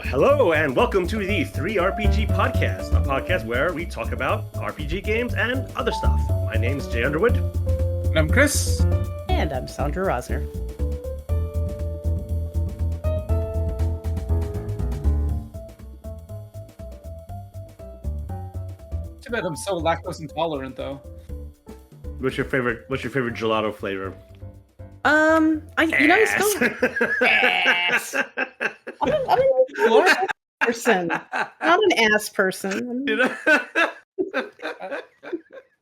Hello and welcome to the 3RPG Podcast, a podcast where we talk about RPG games and other stuff. My name's Jay Underwood. And I'm Chris. And I'm Sandra Rosner. Too bad I'm so lactose intolerant, though. What's your favorite gelato flavor? I still ass. I'm a person, not an ass person.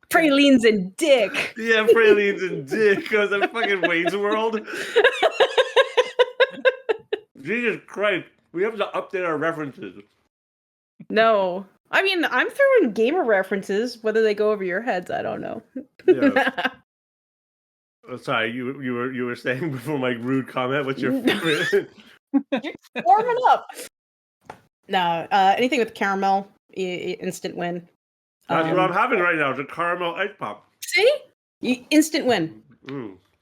Pralines and dick. Yeah, pralines and dick. Because I'm fucking Wayne's World. Jesus Christ, we have to update our references. No, I mean I'm throwing gamer references. Whether they go over your heads, I don't know. Yeah. Oh, sorry, you were saying before my rude comment. What's your favorite? You're warming up. No, anything with caramel, instant win. That's what I'm having right now. The caramel ice pop. See, instant win.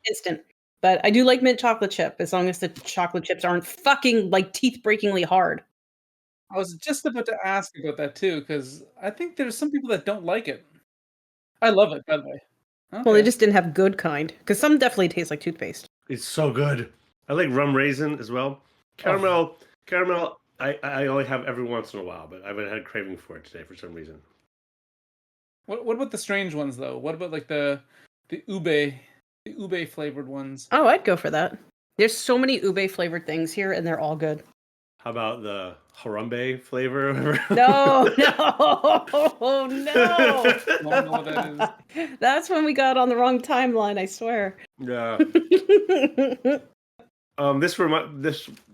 Instant. But I do like mint chocolate chip, as long as the chocolate chips aren't fucking like teeth-breakingly hard. I was just about to ask about that too, because I think there's some people that don't like it. I love it, by the way. Okay. Well, they just didn't have good kind, because some definitely taste like toothpaste. It's so good. I like rum raisin as well. Caramel. I only have every once in a while, but I haven't had a craving for it today for some reason. What about the strange ones though? What about like the ube flavored ones? Oh, I'd go for that. There's so many ube flavored things here, and they're all good. How about the Harambe flavor? No. I don't know what that is. That's when we got on the wrong timeline, I swear. Yeah. This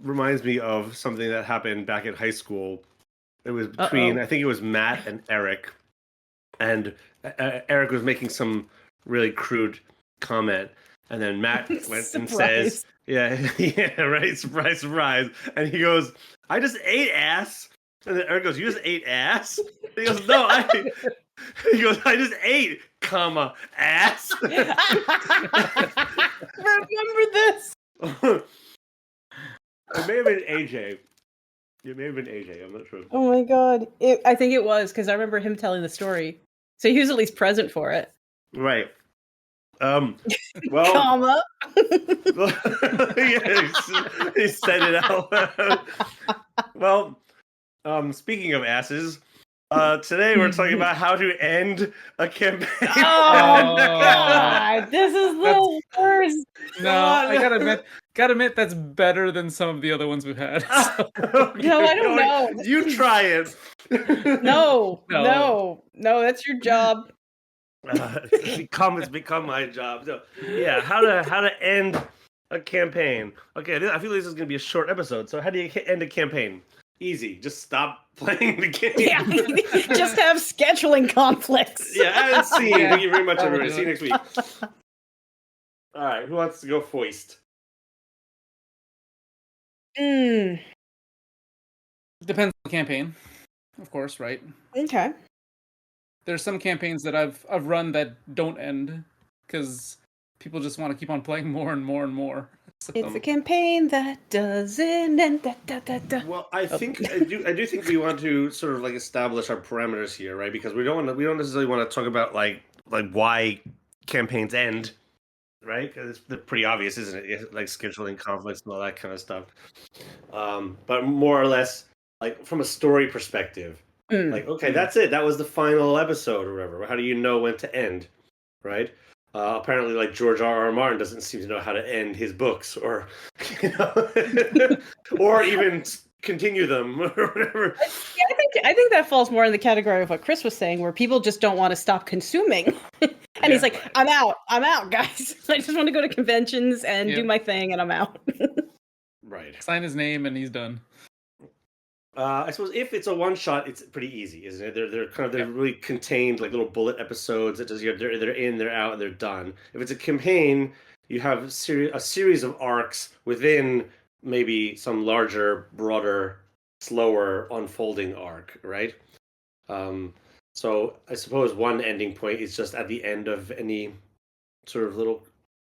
reminds me of something that happened back in high school. It was between, I think it was Matt and Eric. And Eric was making some really crude comment. And then Matt went and says, yeah, right, surprise. And he goes, I just ate ass. And then Eric goes, you just ate ass? And he goes, no, I just ate, ass. Remember this. It may have been AJ. It may have been AJ. I'm not sure. Oh my god. I think it was, because I remember him telling the story. So he was at least present for it. Right. Well, Comma. Yeah, he said it out loud. Well, speaking of asses, today we're talking about how to end a campaign. Oh god, this is the worst. No, I gotta admit that's better than some of the other ones we've had. So. Okay, No, I don't know. You try it. No, that's your job. It's become my job. So, yeah, how to end a campaign. Okay, I feel like this is going to be a short episode. So how do you end a campaign? Easy. Just stop playing the game. Yeah, just have scheduling conflicts. Yeah, and see. Thank you very much, everybody. See you next week. All right, who wants to go first? Depends on the campaign, of course, right? Okay. There's some campaigns that I've run that don't end because people just want to keep on playing more and more and more. So. It's a campaign that doesn't end. Well, I do think we want to sort of like establish our parameters here, right? Because we don't necessarily want to talk about like why campaigns end, right? Because it's pretty obvious, isn't it? Like scheduling conflicts and all that kind of stuff. But more or less, like from a story perspective. Like, okay, that's it. That was the final episode or whatever. How do you know when to end, right? Apparently, like George R.R. Martin doesn't seem to know how to end his books, or or even continue them or whatever. Yeah, I think that falls more in the category of what Chris was saying, where people just don't want to stop consuming. And he's like, right. I'm out, guys. I just want to go to conventions and do my thing, and I'm out. Right. Sign his name, and he's done. I suppose if it's a one shot, it's pretty easy, isn't it? They're really contained, like little bullet episodes. It does they're in, they're out, and they're done. If it's a campaign, you have a series of arcs within maybe some larger, broader, slower unfolding arc, right? So I suppose one ending point is just at the end of any sort of little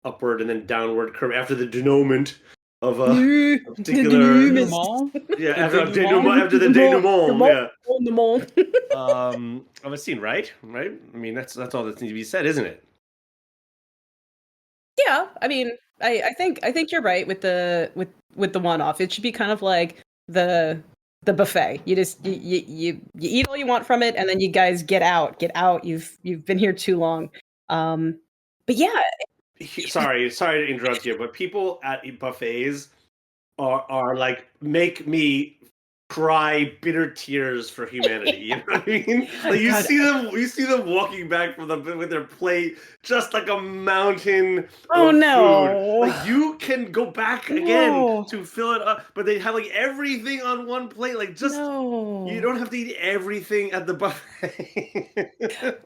upward and then downward curve after the denouement. of a particular. Yeah, after the denouement. Of a scene, right? I mean, that's all that needs to be said, isn't it? Yeah, I mean, I think you're right with the one-off. It should be kind of like the buffet. You just you eat all you want from it, and then you guys get out. You've been here too long. But yeah. Sorry to interrupt you, but people at buffets are like make me cry bitter tears for humanity. You know what I mean? Like you see them walking back from with their plate just like a mountain of food. Like you can go back again to fill it up, but they have like everything on one plate. Like just you don't have to eat everything at the buffet.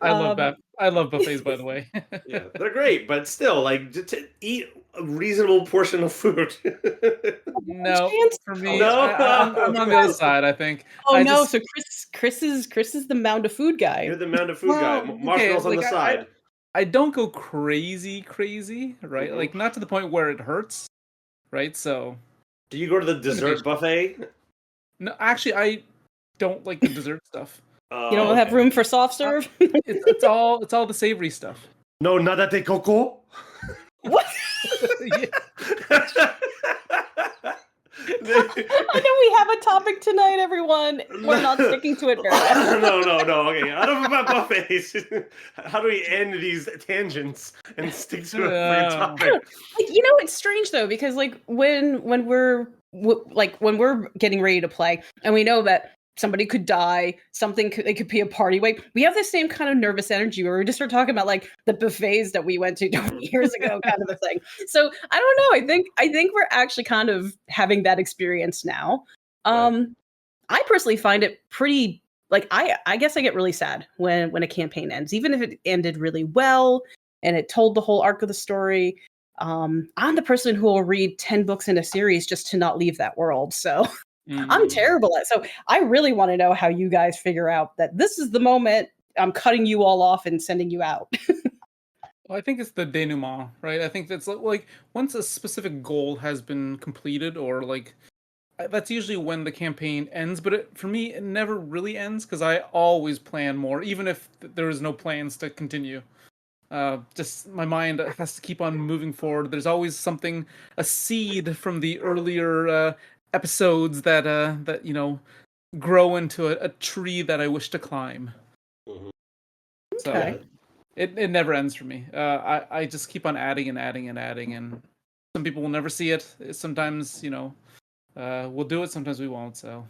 I love that. I love buffets, by the way. Yeah, they're great, but still, like to eat a reasonable portion of food. No, for me, I'm on the other side. I think. So Chris is the mound of food guy. You're the mound of food guy. Marshmallows on the side. I don't go crazy, right? Mm-hmm. Like not to the point where it hurts, right? So. Do you go to the dessert buffet? No, actually, I don't like the dessert stuff. You don't have room for soft serve? It's all the savory stuff. No, nada de coco. What? I know we have a topic tonight, everyone. We're not sticking to it very well. No. Okay, enough about buffets. How do we end these tangents and stick to a topic? It's strange though, because when we're getting ready to play, and we know that somebody could die, it could be a party. We have the same kind of nervous energy where we just start talking about the buffets that we went to 20 years ago, kind of a thing. So I don't know. I think we're actually kind of having that experience now. Right. I personally find it pretty I guess I get really sad when a campaign ends, even if it ended really well and it told the whole arc of the story. I'm the person who will read 10 books in a series just to not leave that world. So. I'm terrible at it. So I really want to know how you guys figure out that this is the moment I'm cutting you all off and sending you out. Well, I think it's the denouement, right? I think that's like once a specific goal has been completed, or that's usually when the campaign ends. But for me, it never really ends because I always plan more, even if there is no plans to continue. Just my mind has to keep on moving forward. There's always something, a seed from the earlier episodes that grow into a tree that I wish to climb. Mm-hmm. So it never ends for me. I just keep on adding and adding and adding, and some people will never see it. Sometimes we'll do it, sometimes we won't. So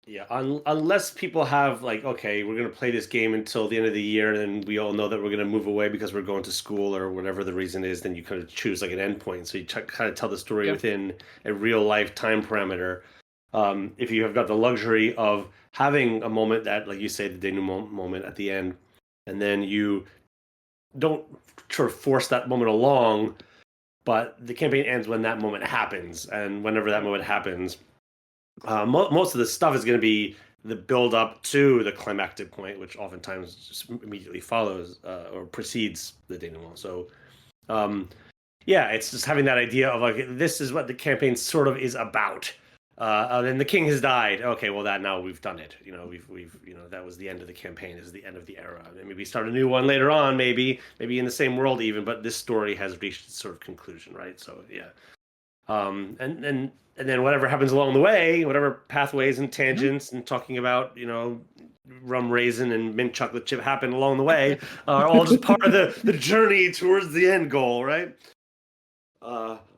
yeah, unless people have okay, we're gonna play this game until the end of the year, and we all know that we're gonna move away because we're going to school or whatever the reason is, then you kind of choose an endpoint. So you kind of tell the story within a real life time parameter. If you have got the luxury of having a moment that, like you say, the denouement moment at the end, and then you don't sort of force that moment along, but the campaign ends when that moment happens, and whenever that moment happens. Most of the stuff is going to be the build up to the climactic point, which oftentimes just immediately follows or precedes the denouement. So, it's just having that idea of this is what the campaign sort of is about. Then the king has died. Okay, well now we've done it. We've that was the end of the campaign. This is the end of the era. And maybe start a new one later on. Maybe in the same world even. But this story has reached its sort of conclusion, right? So yeah. And then whatever happens along the way, whatever pathways and tangents and talking about, rum raisin and mint chocolate chip happen along the way are all just part of the journey towards the end goal, right?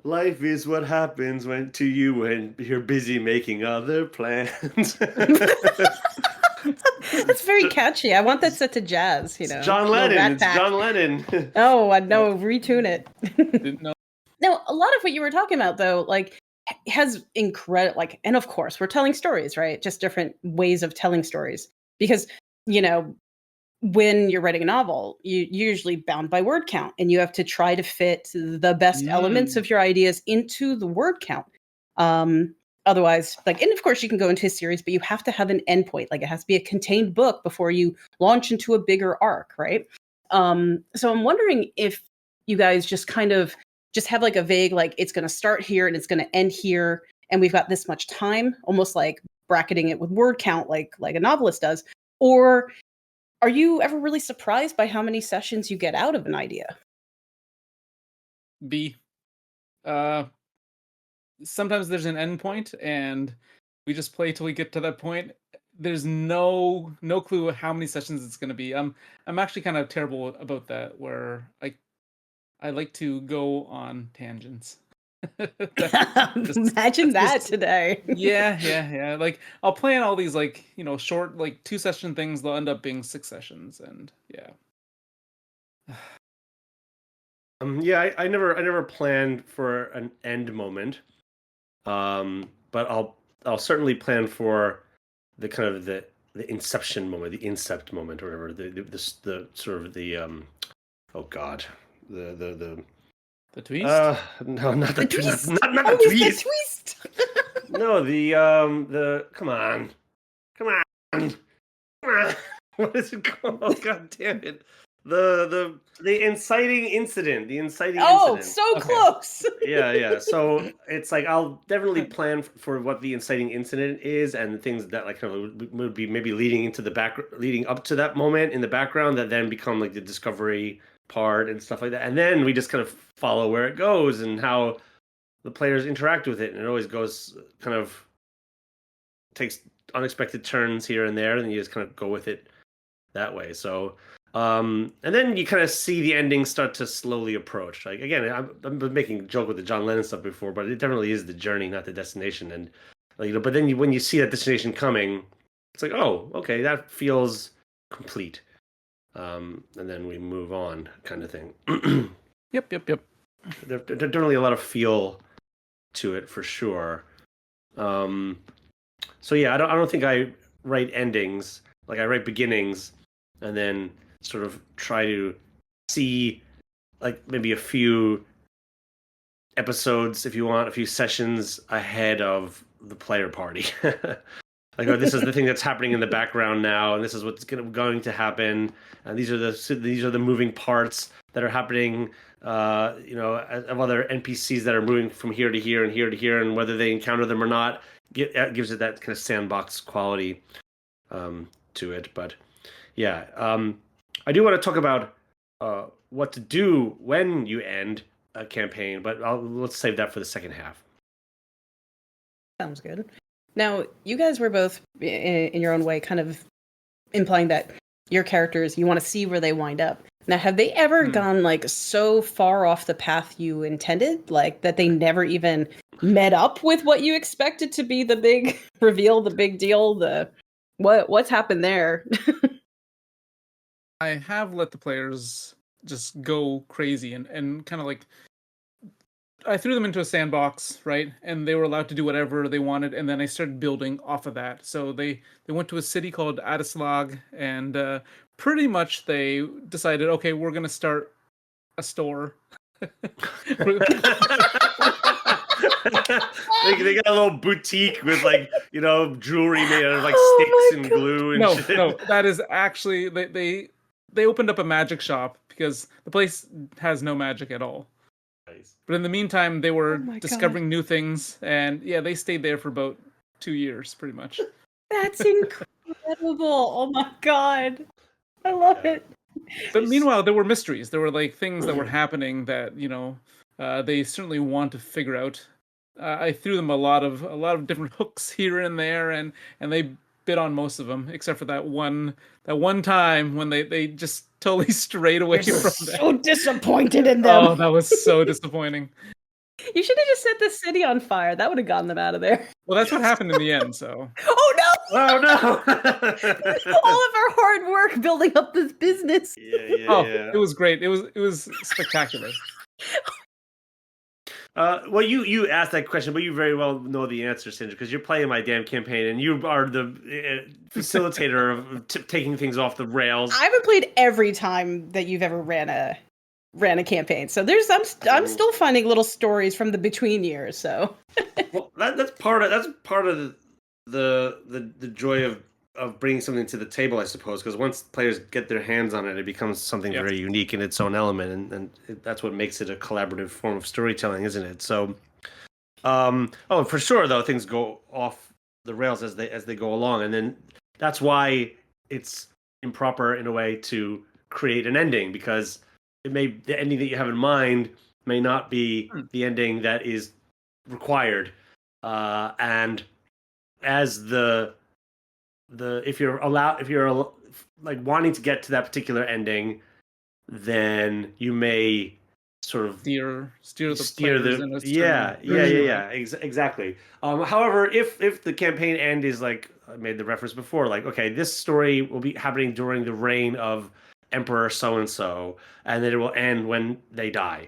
Life is what happens to you when you're busy making other plans. That's very catchy. I want that set to jazz, John Lennon. It's John Lennon. Oh, I know. Retune it. Now, a lot of what you were talking about, though, has incredible, and of course, we're telling stories, right? Just different ways of telling stories. Because, when you're writing a novel, you're usually bound by word count, and you have to try to fit the best elements of your ideas into the word count. Otherwise, and of course, you can go into a series, but you have to have an endpoint. It has to be a contained book before you launch into a bigger arc, right? So I'm wondering if you guys just kind of just have like a vague, like it's going to start here and it's going to end here, and we've got this much time, almost like bracketing it with word count, like a novelist does? Or are you ever really surprised by how many sessions you get out of an idea? B. Sometimes there's an end point, and we just play till we get to that point. There's no clue how many sessions it's going to be. I'm actually kind of terrible about that, where I like to go on tangents. Imagine that today. Yeah. Like I'll plan all these like short like 2-session things. They'll end up being 6 sessions, and yeah. I never planned for an end moment. But I'll certainly plan for the kind of the inception moment, the incept moment, or whatever. The sort of the oh god, the twist. No, not the twist. Not the Always twist. The twist. No, the come on. What is it called? God damn it. The inciting incident. The inciting incident. So close. Yeah. So it's like I'll definitely plan for what the inciting incident is, and things that like kind of would be maybe leading up to that moment in the background that then become like the discovery part and stuff like that. And then we just kind of follow where it goes and how the players interact with it, and it always goes kind of takes unexpected turns here and there, and you just kind of go with it that way. So and then you kind of see the ending start to slowly approach. Like again, I've been making a joke with the John Lennon stuff before, but it definitely is the journey, not the destination. And but then when you see that destination coming, it's like, oh, okay, that feels complete. And then we move on, kind of thing. Yep. There's definitely a lot of feel to it for sure. So yeah, I don't think I write endings. Like I write beginnings, and then sort of try to see like maybe a few episodes, if you want, a few sessions ahead of the player party. Like, oh, this is the thing that's happening in the background now, and this is what's going to happen, and these are the moving parts that are happening. Of other NPCs that are moving from here to here and here to here, and whether they encounter them or not, gives it that kind of sandbox quality to it. But yeah, I do want to talk about what to do when you end a campaign, but let's save that for the second half. Sounds good. Now, you guys were both, in your own way, kind of implying that your characters, you want to see where they wind up. Now, have they ever gone like so far off the path you intended, like that they never even met up with what you expected to be the big reveal, the big deal, what's happened there? I have let the players just go crazy and kind of like I threw them into a sandbox, right? And they were allowed to do whatever they wanted, and then I started building off of that. So they went to a city called Adislag, and pretty much they decided, okay, we're gonna start a store. They got a little boutique with like jewelry made out of like sticks and glue and shit. No, that is actually they opened up a magic shop because the place has no magic at all. Nice. But in the meantime, they were discovering new things, and yeah, they stayed there for about 2 years, pretty much. That's incredible! Oh my god, I love it. But meanwhile, there were mysteries. There were like things that were happening that they certainly want to figure out. I threw them a lot of different hooks here and there, and they bit on most of them, except for that one time when they just totally strayed away from that. So disappointed in them. Oh, that was so disappointing. You should have just set the city on fire. That would have gotten them out of there. Well, that's what happened in the end. So. Oh no! Oh no! All of our hard work building up this business. Yeah. It was great. It was spectacular. Well, you asked that question, but you very well know the answer, Sandra, because you're playing my damn campaign, and you are the facilitator of taking things off the rails. I haven't played every time that you've ever ran a campaign, so I'm still finding little stories from the between years. So, well, that's part of the joy of bringing something to the table, I suppose, because once players get their hands on it, it becomes something very unique in its own element, and that's what makes it a collaborative form of storytelling, isn't it? So, for sure, though, things go off the rails as they go along, and then that's why it's improper in a way to create an ending, because the ending that you have in mind may not be the ending that is required, and as if you're like wanting to get to that particular ending, then you may sort of steer the players in a exactly. However, if the campaign end is like I made the reference before, like okay, this story will be happening during the reign of Emperor so and so, and then it will end when they die.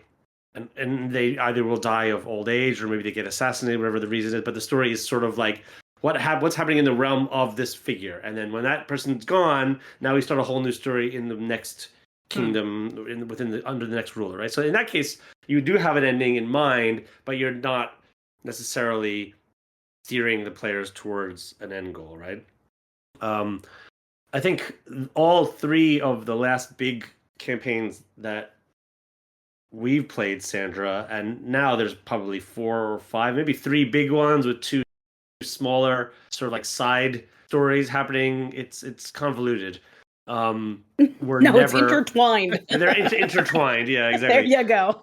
And they either will die of old age or maybe they get assassinated, whatever the reason is. But the story is sort of like what's happening in the realm of this figure, and then when that person's gone, now we start a whole new story in the next kingdom under the next ruler, right? So in that case, you do have an ending in mind, but you're not necessarily steering the players towards an end goal, right? I think all three of the last big campaigns that we've played, Sandra, and now there's probably 4 or 5, maybe 3 big ones with 2 smaller sort of like side stories happening. It's convoluted. It's intertwined. They're intertwined. Yeah, exactly. There you go.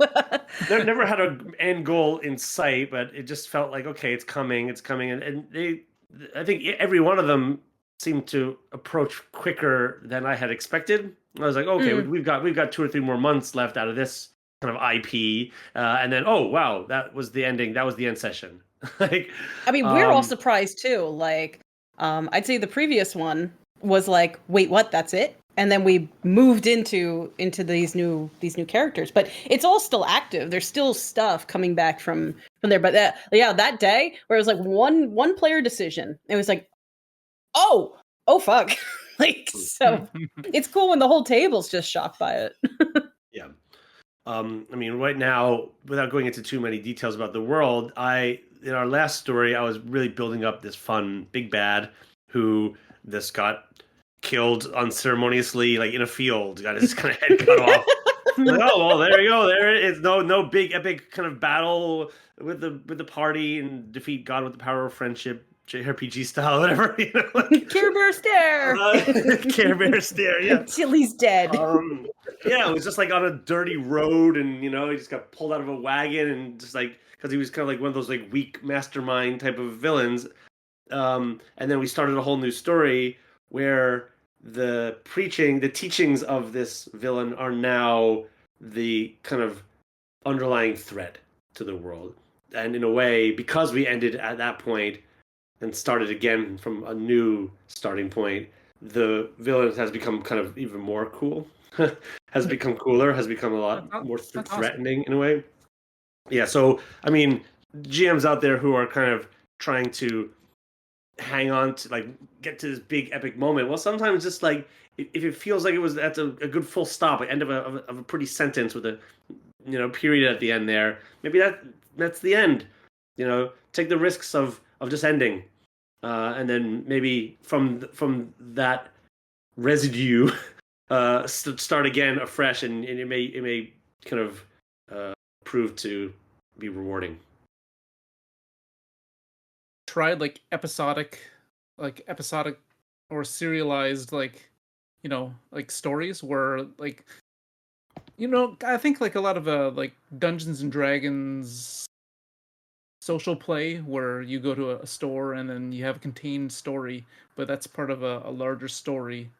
They never had an end goal in sight, but it just felt like okay, it's coming, and I think every one of them seemed to approach quicker than I had expected. I was like, okay, we've got 2 or 3 more months left out of this kind of IP, and then oh wow, that was the ending. That was the end session. Like, I mean, we're all surprised too. Like, I'd say the previous one was like, wait, what? That's it? And then we moved into these new characters, but it's all still active. There's still stuff coming back from there. But that day where it was like one player decision, it was like, oh fuck, like so. It's cool when the whole table's just shocked by it. Yeah. I mean, right now, without going into too many details about the world, in our last story, I was really building up this fun big bad who this got killed unceremoniously, like in a field, got his kind of head cut off. Like, oh well, there you go. There it is. No big epic kind of battle with the party and defeat God with the power of friendship, Jay RPG style, whatever. You know, like, Care Bear stare. Care Bear stare. Yeah. Until he's dead. Yeah, it was just like on a dirty road, and he just got pulled out of a wagon, and just like because he was kind of like one of those like weak mastermind type of villains. And then we started a whole new story where the teachings of this villain are now the kind of underlying threat to the world. And in a way, because we ended at that point and started again from a new starting point, the villain has become kind of even more cool. Has become cooler, has become a lot more threatening awesome. In a way. Yeah, so, I mean, GMs out there who are kind of trying to hang on to, like, get to this big epic moment, well, sometimes just, like, if it feels like that's a good full stop, like, end of a pretty sentence with a, period at the end there, maybe that's the end. Take the risks of just ending. And then maybe from that residue... start again afresh, and it may kind of prove to be rewarding. Tried like episodic or serialized like stories where like I think like a lot of like Dungeons and Dragons social play where you go to a store and then you have a contained story, but that's part of a larger story.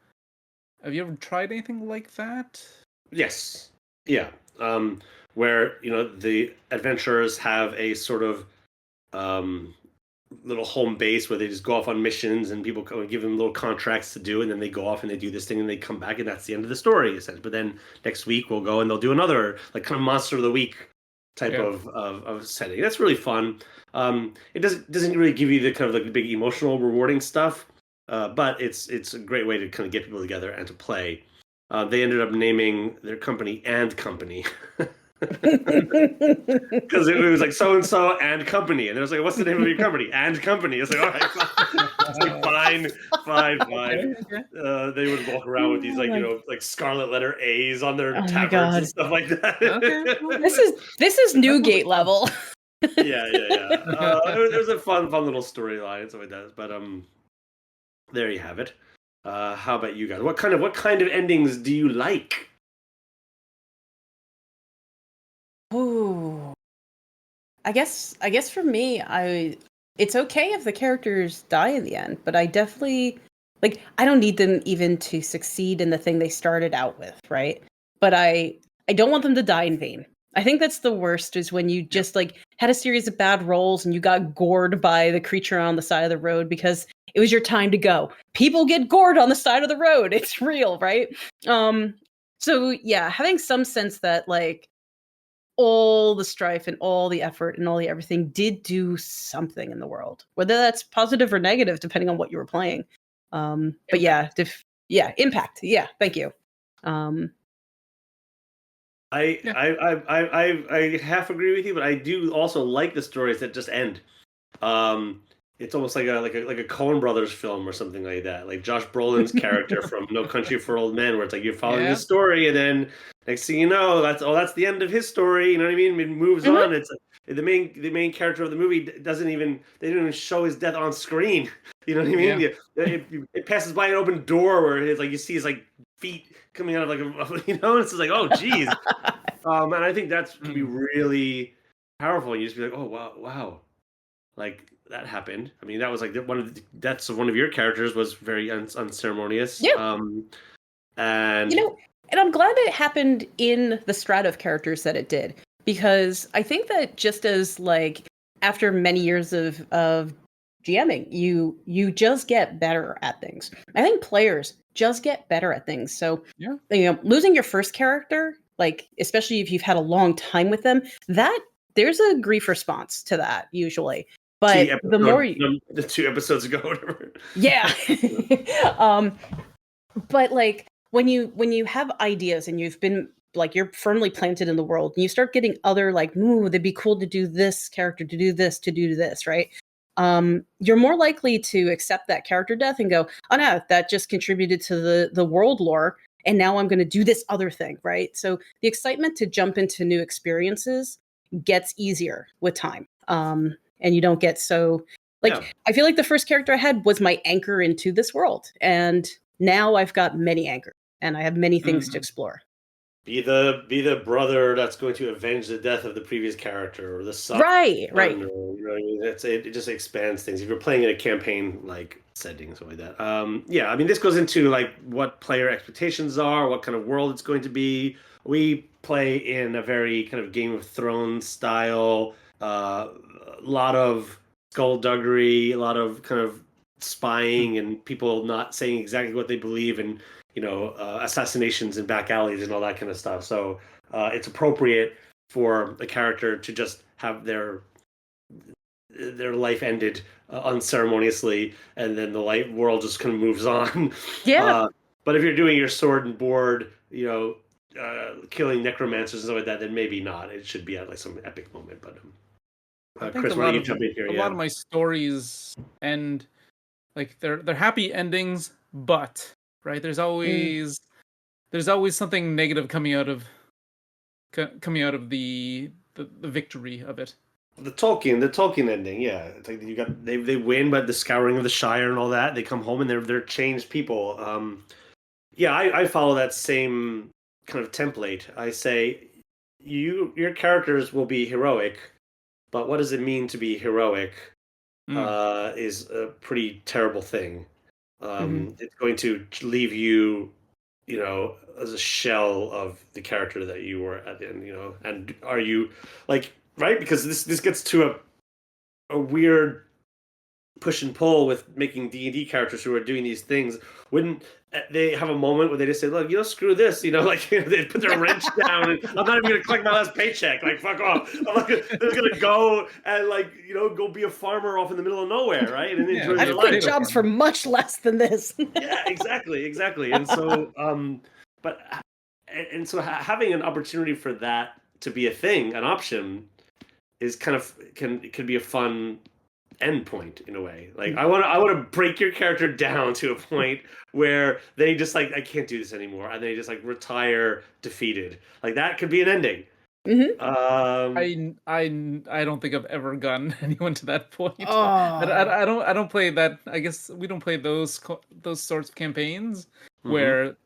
Have you ever tried anything like that? Yes. Yeah. Where, the adventurers have a sort of little home base where they just go off on missions and people come and give them little contracts to do, and then they go off and they do this thing and they come back and that's the end of the story, essentially. But then next week we'll go and they'll do another like kind of monster of the week type of setting. That's really fun. It doesn't really give you the kind of like big emotional rewarding stuff. But it's a great way to kind of get people together and to play. They ended up naming their company And Company. Because it was like so and so and company, and it was like, what's the name of your company? And company. It's like, all right, it's like fine. Okay. They would walk around with these like like scarlet letter A's on their Oh my tabards God. and stuff like that. Okay. This is Newgate level. Yeah. It was a fun little storyline and stuff like that. But there you have it. How about you guys? What kind of endings do you like? Ooh. I guess for me, it's okay if the characters die in the end, but I definitely like I don't need them even to succeed in the thing they started out with, right? But I don't want them to die in vain. I think that's the worst is when you just like had a series of bad rolls and you got gored by the creature on the side of the road because it was your time to go. People get gored on the side of the road. It's real, right? So yeah, having some sense that like all the strife and all the effort and all the everything did do something in the world, whether that's positive or negative, depending on what you were playing. But yeah, impact. Yeah, thank you. I half agree with you, but I do also like the stories that just end. It's almost like a Coen Brothers film or something like that. Like Josh Brolin's character from No Country for Old Men, where it's like you're following his story, and then next thing you know, that's the end of his story. You know what I mean? It moves on. It's the main character of the movie they didn't even show his death on screen. You know what I mean? Yeah. It passes by an open door where it's like you see his like feet coming out of like it's just like, oh geez. And I think that's can be really powerful. You just be like, oh wow, like that happened. I mean, that was like one of the deaths of one of your characters was very unceremonious. Yeah. And and I'm glad it happened in the strata of characters that it did, because I think that just as like after many years of GMing, you just get better at things. I think players just get better at things. So losing your first character, like especially if you've had a long time with them, that there's a grief response to that usually. But the more the 2 episodes ago, whatever. Yeah. But like when you have ideas and you've been like you're firmly planted in the world and you start getting other like, ooh, it'd be cool to do this character, to do this, right? You're more likely to accept that character death and go, oh no, that just contributed to the world lore, and now I'm going to do this other thing, right? So the excitement to jump into new experiences gets easier with time, and you don't get so like I feel like the first character I had was my anchor into this world, and now I've got many anchors and I have many things to explore. Be the brother that's going to avenge the death of the previous character, or the son. Right. Or, you know what I mean? It just expands things if you're playing in a campaign like setting, something like that. I mean, this goes into like what player expectations are, what kind of world it's going to be. We play in a very kind of Game of Thrones style, a lot of skullduggery, a lot of kind of spying and people not saying exactly what they believe, and assassinations in back alleys and all that kind of stuff. So it's appropriate for a character to just have their life ended unceremoniously, and then the world just kind of moves on. Yeah. But if you're doing your sword and board, killing necromancers and stuff like that, then maybe not. It should be at like some epic moment. But Chris, why don't you jump in here? A lot of my stories end like they're happy endings, but right there's always something negative coming out of the victory of it. The Tolkien ending, yeah. It's like they win, but the scouring of the Shire and all that, they come home and they're changed people. I follow that same kind of template. I say your characters will be heroic, but what does it mean to be heroic? Is a pretty terrible thing. It's going to leave you, as a shell of the character that you were at the end, and are you like, right? Because this gets to a weird push and pull with making D&D characters who are doing these things. Wouldn't they have a moment where they just say, look, screw this, they put their wrench down and I'm not even going to collect my last paycheck. Like, fuck off. They're going to go and go be a farmer off in the middle of nowhere, right? And enjoy I've quit jobs for much less than this. Yeah, exactly. And so, so having an opportunity for that to be a thing, an option, is kind of can be a fun end point in a way. Like I want to break your character down to a point where they just like, I can't do this anymore, and they just like retire defeated. Like that could be an ending. I don't think I've ever gotten anyone to that point. Oh. I don't play that. I guess we don't play those sorts of campaigns where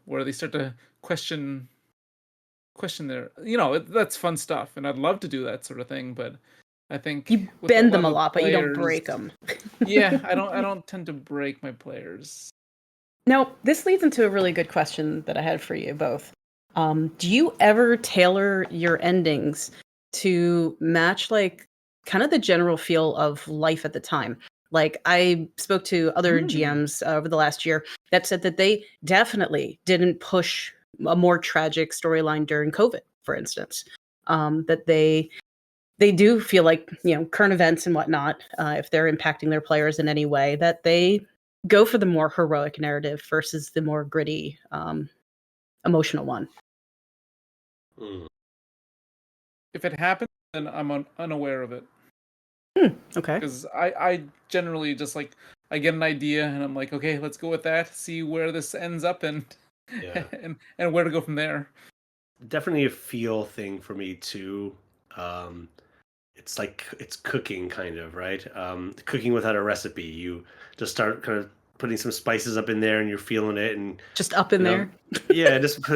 where they start to question their that's fun stuff, and I'd love to do that sort of thing, but I think you bend them a lot, but you don't break them. Yeah, I don't tend to break my players. Now, this leads into a really good question that I had for you both. Do you ever tailor your endings to match like kind of the general feel of life at the time? Like I spoke to other GMs over the last year that said that they definitely didn't push a more tragic storyline during COVID, for instance. That they do feel like, current events and whatnot, if they're impacting their players in any way, that they go for the more heroic narrative versus the more gritty, emotional one. If it happens, then I'm unaware of it. Okay. Because I generally just like, I get an idea and I'm like, okay, let's go with that, see where this ends up and where to go from there. Definitely a feel thing for me too. It's like it's cooking kind of, right? Cooking without a recipe. You just start kind of putting some spices up in there and you're feeling it and just up in there. Yeah, just up,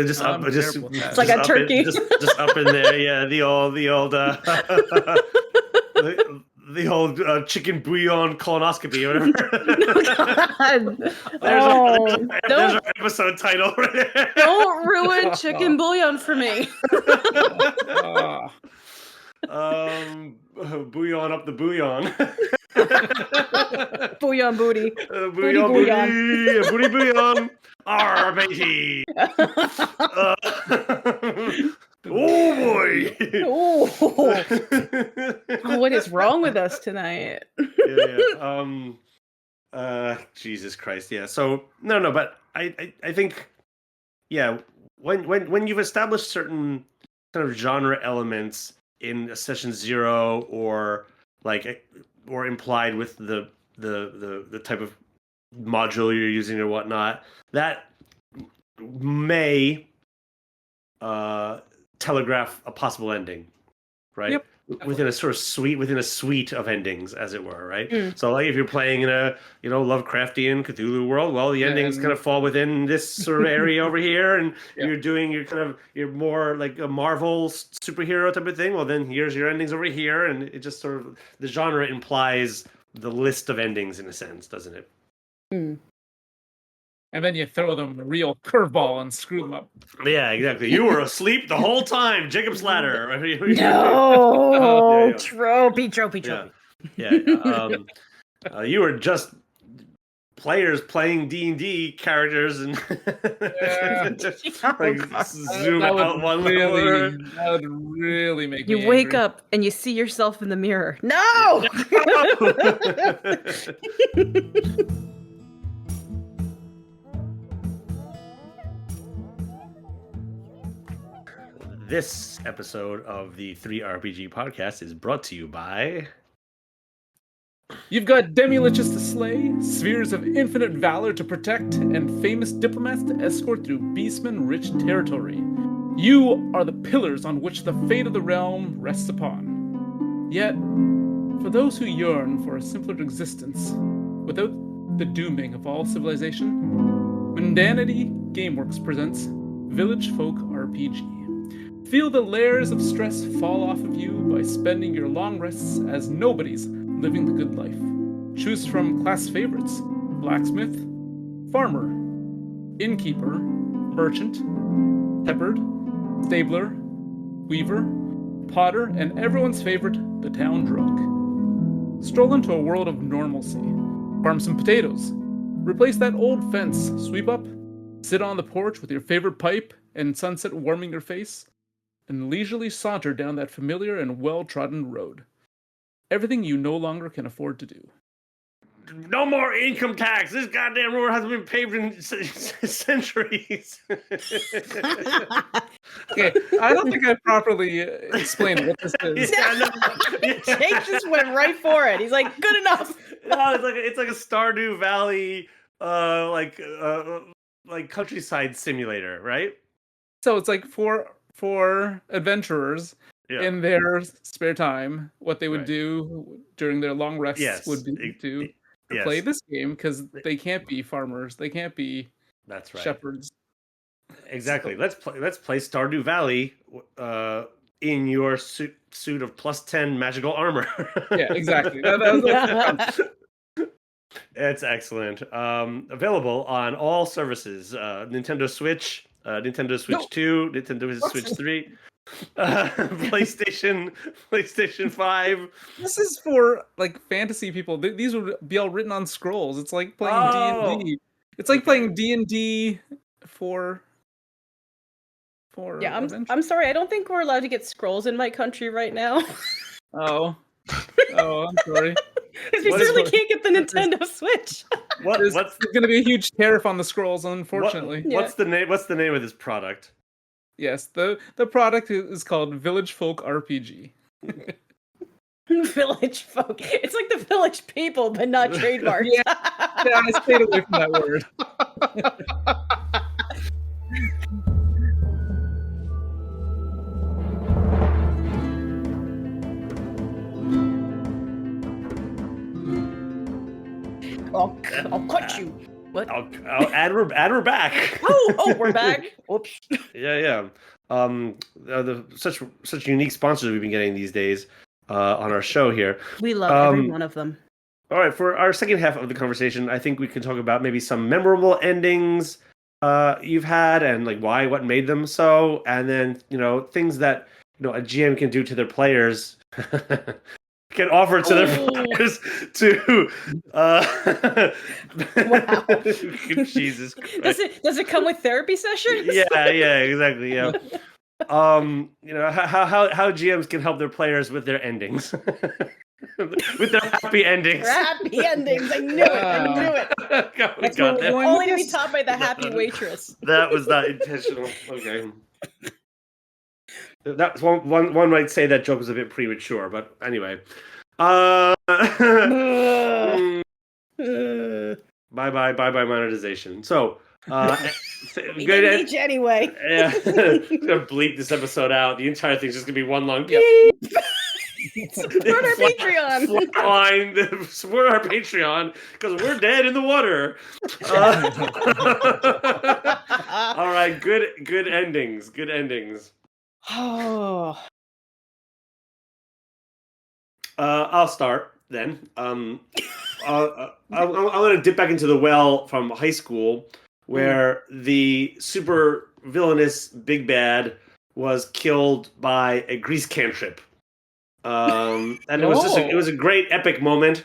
just it's like a turkey. just up in there. Yeah, the old the old chicken bouillon colonoscopy or whatever. There's our episode title. Don't ruin chicken bouillon for me. Bouillon up the bouillon. Bouillon booty. Booty bouillon. Arr, matey. Oh boy. What is wrong with us tonight? Jesus Christ. Yeah. So no, but I think, yeah, when you've established certain kind of genre elements in a session 0 or implied with the type of module you're using or whatnot, that may telegraph a possible ending, right? Yep. Within a suite of endings, as it were, right? So like if you're playing in a Lovecraftian Cthulhu world, well, the endings kind of fall within this sort of area over here, and you're more like a Marvel superhero type of thing. Well, then here's your endings over here, and it just sort of, the genre implies the list of endings in a sense, doesn't it? And then you throw them a real curveball and screw them up. Yeah, exactly. You were asleep the whole time, Jacob's Ladder. No, tropey. Yeah. You were just players playing D&D characters and zoom out one level. That would really make me angry. Wake up and you see yourself in the mirror. No! This episode of the 3RPG podcast is brought to you by... You've got demi-liches to slay, spheres of infinite valor to protect, and famous diplomats to escort through beastman-rich territory. You are the pillars on which the fate of the realm rests upon. Yet, for those who yearn for a simpler existence, without the dooming of all civilization, Mundanity Gameworks presents Villagefolk RPG. Feel the layers of stress fall off of you by spending your long rests as nobodies living the good life. Choose from class favorites: blacksmith, farmer, innkeeper, merchant, shepherd, stabler, weaver, potter, and everyone's favorite, the town drunk. Stroll into a world of normalcy. Farm some potatoes. Replace that old fence. Sweep up. Sit on the porch with your favorite pipe and sunset warming your face, and leisurely saunter down that familiar and well-trodden road. Everything you no longer can afford to do. no more income tax. This goddamn road hasn't been paved in centuries. Okay, I don't think I properly explained what this is. Jake just went right for it. He's like, good enough. No, it's like a Stardew Valley, like countryside simulator, right? So it's like for adventurers in their spare time, what they would do during their long rests would be to play this game because they can't be farmers, they can't be shepherds. Exactly. So, let's play Stardew Valley in your suit of +10 magical armor. Yeah, exactly. It's excellent. Available on all services: Nintendo Switch, Nintendo Switch 2, Nintendo Switch 3, PlayStation 5. This is for like fantasy people. These would be all written on scrolls. It's like playing D&D. It's like playing D&D for yeah, I'm sorry. I don't think we're allowed to get scrolls in my country right now. Oh, I'm sorry. Because we certainly can't get the Nintendo Switch. There's going to be a huge tariff on the scrolls, unfortunately. What's the name of this product? Yes, the product is called Villagefolk RPG. Villagefolk. It's like the Village People, but not trademarked. Yeah, I stayed away from that word. I'll cut you. What? I'll add we're back. Oh, we're back. Oops. Yeah. Such unique sponsors we've been getting these days on our show here. We love every one of them. All right, for our second half of the conversation, I think we can talk about maybe some memorable endings you've had and like what made them so, and then things that a GM can do to their players. Can offer to their players to wow. Jesus Christ. Does it come with therapy sessions? Yeah, exactly. Yeah. How GMs can help their players with their endings. With their happy endings. Happy endings. I knew it. Only to be taught by the happy waitress. That was not intentional. Okay. That's one might say that joke was a bit premature, but anyway. Bye monetization. So we didn't need you anyway. Yeah. I'm gonna bleep this episode out. The entire thing's just gonna be one long beep. Support our Patreon. Fine. Support our Patreon because we're dead in the water. All right, good endings. Good endings. Oh. I'll start then. I'm going to dip back into the well from high school, where the super villainous big bad was killed by a grease cantrip, and it was a great epic moment.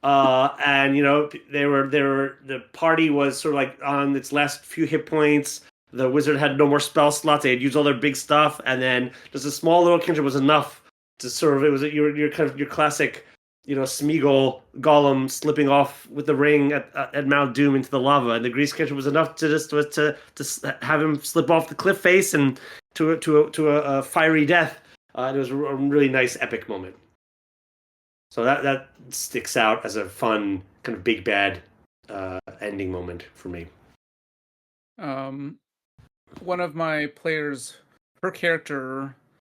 And the party was sort of like on its last few hit points. The wizard had no more spell slots. They had used all their big stuff, and then just a small little cantrip was enough to sort of. It was your classic, Smeagol Gollum slipping off with the ring at Mount Doom into the lava, and the grease cantrip was enough to just have him slip off the cliff face and to a fiery death. And it was a really nice epic moment. So that sticks out as a fun kind of big bad ending moment for me. One of my players, her character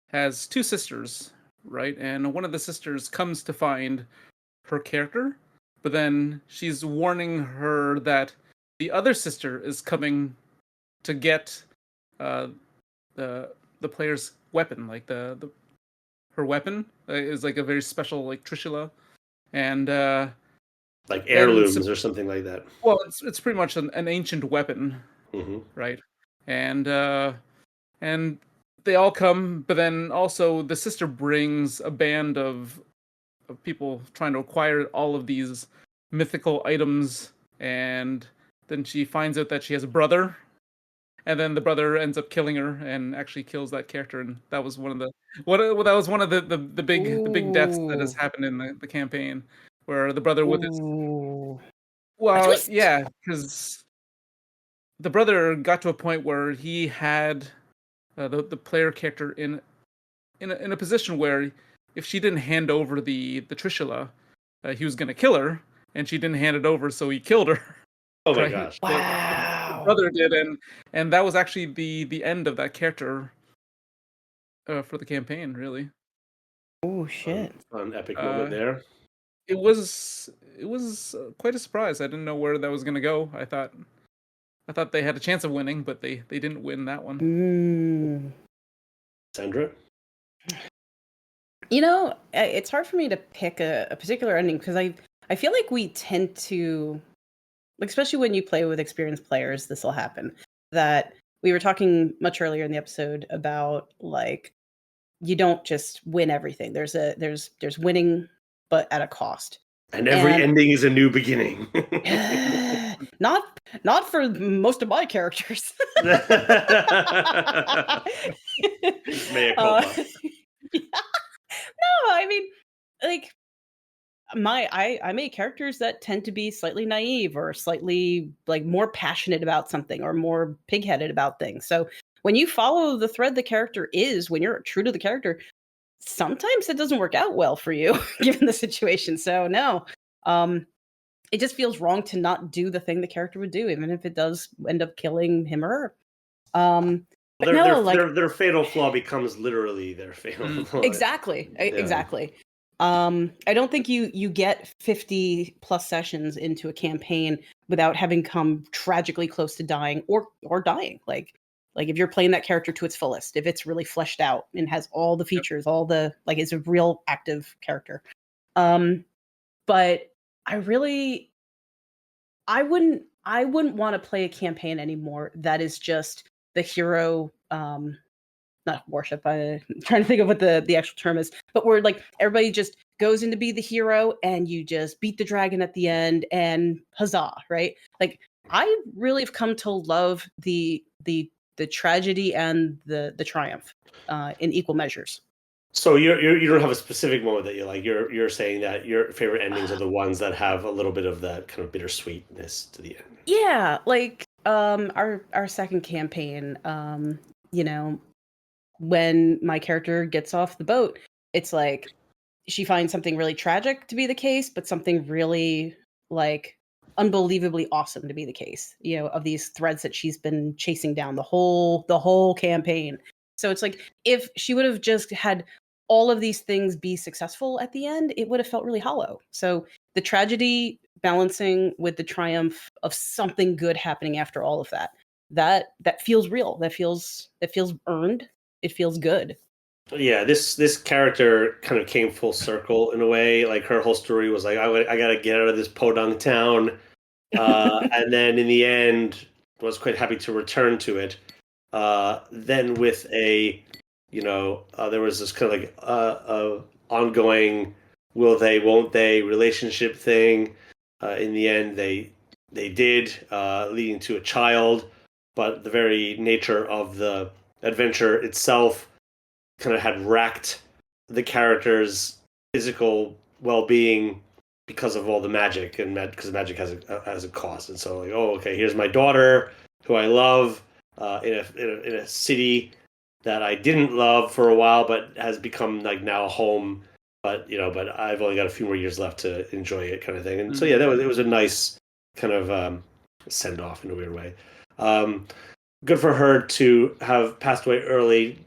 has two sisters, right? And one of the sisters comes to find her character, but then she's warning her that the other sister is coming to get the player's weapon, like her weapon is like a very special like trishula, and like heirlooms or something like that. Well, it's pretty much an ancient weapon, right? And they all come, but then also the sister brings a band of people trying to acquire all of these mythical items, and then she finds out that she has a brother, and then the brother ends up killing her and actually kills that character, and that was one of the big deaths that has happened in the campaign. where the brother with his Ooh. A well, twist. yeah, because the brother got to a point where he had the player character in a position where if she didn't hand over the Trishula, he was gonna kill her, and she didn't hand it over, so he killed her. Oh my Right? gosh. The Wow. brother did, and that was actually the end of that character for the campaign. Really, Oh shit. Fun epic moment uh, there. it was quite a surprise. I didn't know where that was gonna go. I thought they had a chance of winning, but they didn't win that one. Mm. Sandra? You know, it's hard for me to pick a particular ending because I feel like we tend to, like, especially when you play with experienced players, this will happen. That we were talking much earlier in the episode about, like, you don't just win everything. There's winning, but at a cost. And every And ending is a new beginning. not for most of my characters. Mea uh, culpa. yeah. No, I mean, like, I make characters that tend to be slightly naive or slightly, like, more passionate about something or more pigheaded about things. So when you follow the thread the character is, when you're true to the character, sometimes it doesn't work out well for you given the situation. So no, um, it just feels wrong to not do the thing the character would do, even if it does end up killing him or her. But no, like, Their fatal flaw becomes literally their fatal Mm. flaw. exactly, Yeah. exactly. I don't think you get 50 plus sessions into a campaign without having come tragically close to dying or dying. Like if you're playing that character to its fullest, if it's really fleshed out and has all the features, all the, like, it's a real active character. But I really I wouldn't want to play a campaign anymore that is just the hero, not worship. I'm trying to think of what the actual term is, but where, like, everybody just goes in to be the hero and you just beat the dragon at the end and huzzah, right? Like, I really have come to love the tragedy and the triumph in equal measures. So you don't have a specific moment that you like. You're saying that your favorite endings are the ones that have a little bit of that kind of bittersweetness to the end. Yeah, like, our second campaign, you know, when my character gets off the boat, it's like she finds something really tragic to be the case, but something really, like, unbelievably awesome to be the case, of these threads that she's been chasing down the whole campaign. So it's like if she would have just had all of these things be successful at the end, it would have felt really hollow. So the tragedy balancing with the triumph of something good happening after all of that feels real. That feels earned. It feels good. Yeah, this character kind of came full circle in a way. Like her whole story was like, I gotta get out of this podunk town, and then in the end, was quite happy to return to it. Then with there was this kind of like ongoing will they won't they relationship thing. In the end, they did, leading to a child, but the very nature of the adventure itself kind of had wrecked the character's physical well-being because of all the magic, and because magic has a cost. And so, like, oh, okay, here's my daughter who I love, in a city that I didn't love for a while, but has become like now a home. But I've only got a few more years left to enjoy it, kind of thing. And so yeah, it was a nice kind of send off in a weird way. Good for her to have passed away early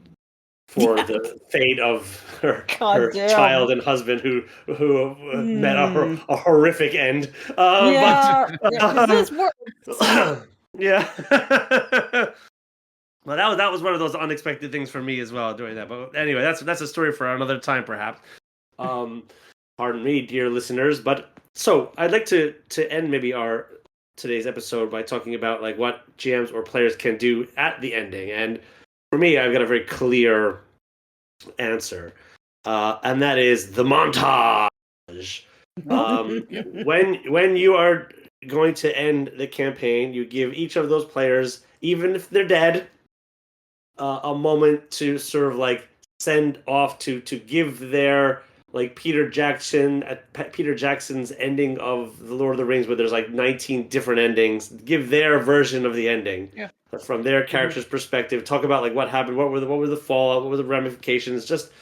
for the fate of her damn. child and husband who met a horrific end. Yeah, But this works. yeah. Well, that was one of those unexpected things for me as well doing that. But anyway, that's a story for another time, perhaps. Pardon me, dear listeners. But so I'd like to end maybe our today's episode by talking about like what GMs or players can do at the ending. And for me, I've got a very clear answer, and that is the montage. When you are going to end the campaign, you give each of those players, even if they're dead, a moment to sort of like send off to give their like Peter Jackson's ending of the Lord of the Rings, where there's like 19 different endings. Give their version of the ending from their character's perspective. Talk about like what happened, what were the fallout, what were the ramifications. Just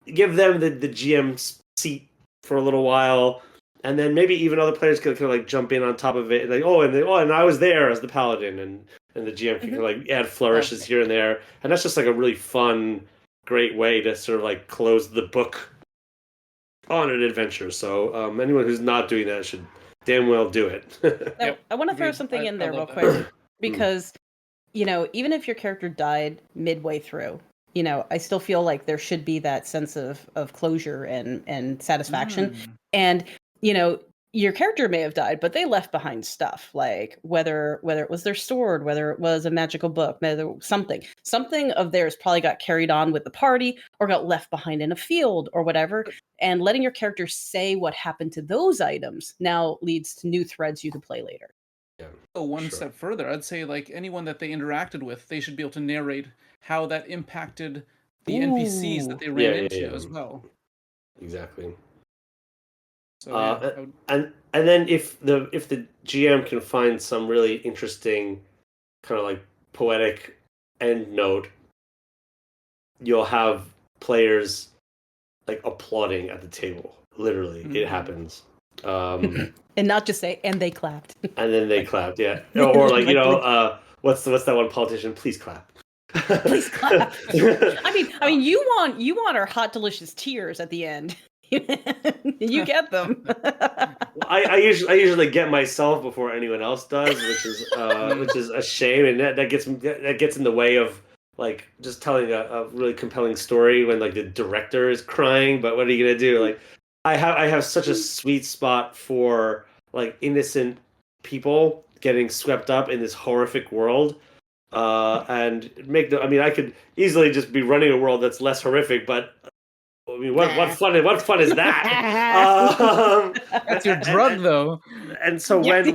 give them the GM seat for a little while, and then maybe even other players can kind of like jump in on top of it. Like and I was there as the paladin, and the GM can kind of like add flourishes here and there, and that's just like a really fun, great way to sort of like close the book on an adventure. So anyone who's not doing that should damn well do it. Now, I want to throw something in there real quick because, even if your character died midway through, I still feel like there should be that sense of closure and satisfaction. And, your character may have died, but they left behind stuff, like whether it was their sword, whether it was a magical book, whether something of theirs probably got carried on with the party or got left behind in a field or whatever. And letting your character say what happened to those items now leads to new threads you can play later. Go one step further. I'd say like anyone that they interacted with, they should be able to narrate how that impacted the NPCs that they ran into as well. Exactly. So and then if the GM can find some really interesting kind of like poetic end note, you'll have players like applauding at the table. Literally, it happens. And not just say, and they clapped. And then they clapped, yeah. Or like, what's that one politician? Please clap. Please clap. I mean, you want our hot, delicious tears at the end. You get them. I usually get myself before anyone else does, which is a shame, and that gets in the way of like just telling a really compelling story when like the director is crying. But what are you gonna do? Like I have such a sweet spot for like innocent people getting swept up in this horrific world, and I could easily just be running a world that's less horrific, but. I mean, what fun is that? That's your drug, though. And so when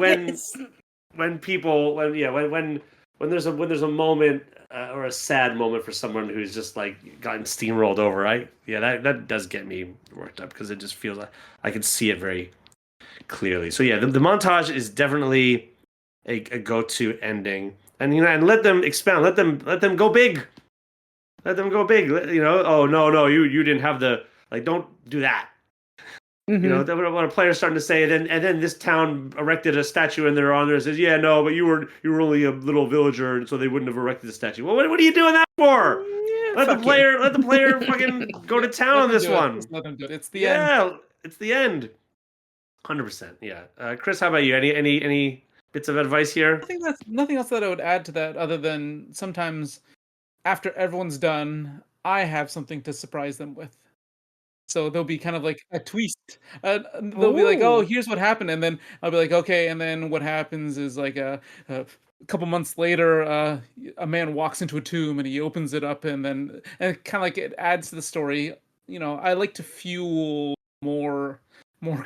there's a moment or a sad moment for someone who's just like gotten steamrolled over, right? Yeah, that does get me worked up because it just feels like I can see it very clearly. So yeah, the montage is definitely a go-to ending, and and let them expound, let them go big. Let them go big, Oh no, you didn't have the don't do that. Mm-hmm. What a player's starting to say, and then this town erected a statue in their honor and says, yeah, no, but you were only a little villager, and so they wouldn't have erected the statue. Well, what are you doing that for? Let the player fucking go to town on this one. Let them do it. It's the end. Yeah, it's the end. 100%. Yeah. Chris, how about you? Any bits of advice here? I think that's nothing else that I would add to that, other than sometimes after everyone's done, I have something to surprise them with. So there'll be kind of like a twist. They'll be like, "Oh, here's what happened," and then I'll be like, "Okay." And then what happens is like a couple months later, a man walks into a tomb and he opens it up, and kind of like it adds to the story. I like to fuel more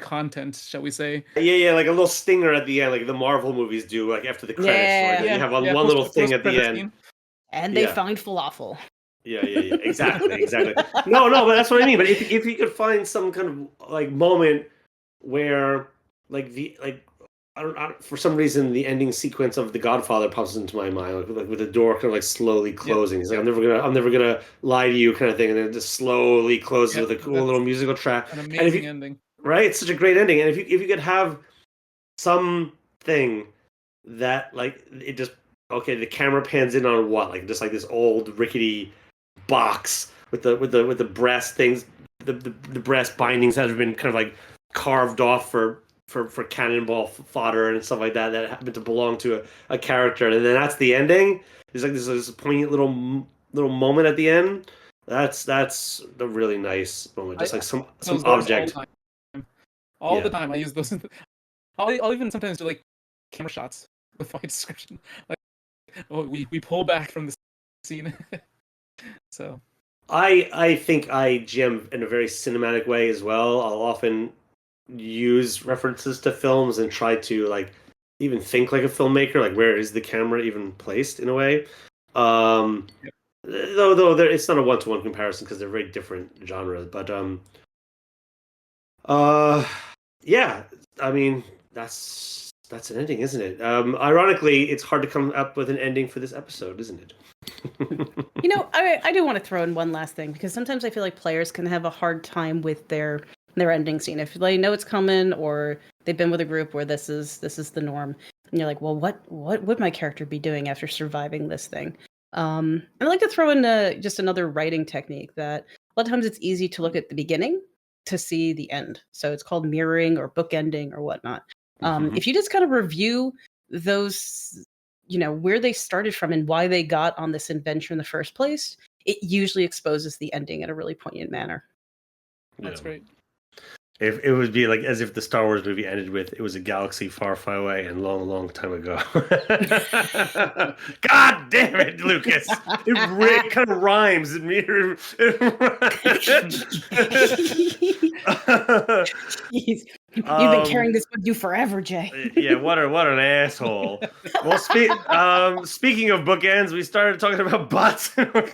content, shall we say? Yeah, like a little stinger at the end, like the Marvel movies do, like after the credits. You have one little thing at the end. And they find falafel. Yeah, exactly. No, but that's what I mean. But if you could find some kind of like moment where like I don't for some reason the ending sequence of The Godfather pops into my mind, like with the door kind of like slowly closing. It's like I'm never gonna lie to you kind of thing, and then it just slowly closes with a cool little musical track. An amazing ending, right? It's such a great ending, and if you could have something that like it just. Okay, the camera pans in on what? Like just like this old rickety box with the brass things, the brass bindings that have been kind of like carved off for cannonball fodder and stuff like that happen to belong to a character, and then that's the ending. There's like this poignant little moment at the end. That's a really nice moment. Just like some object. All the time I use those. I'll even sometimes do like camera shots with my description. Like, we pull back from the scene. So I think I GM in a very cinematic way as well. I'll often use references to films and try to like even think like a filmmaker, like where is the camera even placed in a way. Though it's not a one-to-one comparison because they're very different genres, but Yeah. I mean, that's an ending, isn't it? Ironically, it's hard to come up with an ending for this episode, isn't it? I do want to throw in one last thing, because sometimes I feel like players can have a hard time with their ending scene. If they know it's coming, or they've been with a group where this is the norm, and you're like, well, what would my character be doing after surviving this thing? I'd like to throw in just another writing technique that a lot of times it's easy to look at the beginning to see the end. So it's called mirroring or bookending or whatnot. If you just kind of review those, where they started from and why they got on this adventure in the first place, it usually exposes the ending in a really poignant manner. That's great. If it would be like as if the Star Wars movie ended with "It was a galaxy far, far away and long, long time ago." God damn it, Lucas! It kind of rhymes. Jeez. You've been carrying this with you forever, Jay. Yeah, what an asshole. Well, speaking of bookends, we started talking about butts, and we're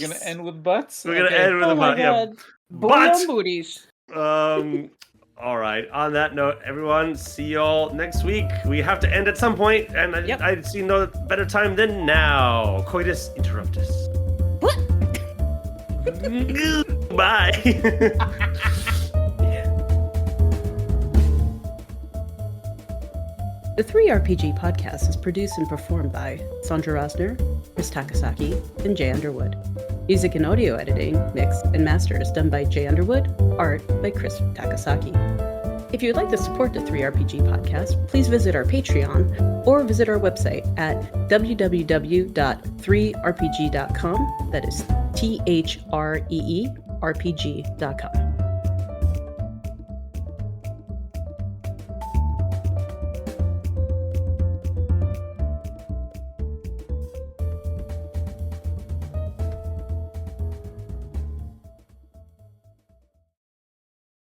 gonna end with butts. We're gonna end with a butt. Yeah, butts. Booties. All right. On that note, everyone, see y'all next week. We have to end at some point, and I see no better time than now. Coitus interruptus. What? Bye. The 3RPG Podcast is produced and performed by Sandra Rosner, Chris Takasaki, and Jay Underwood. Music and audio editing, mix, and master is done by Jay Underwood, art by Chris Takasaki. If you would like to support the 3RPG Podcast, please visit our Patreon or visit our website at www.3rpg.com. That is THREERPG.com.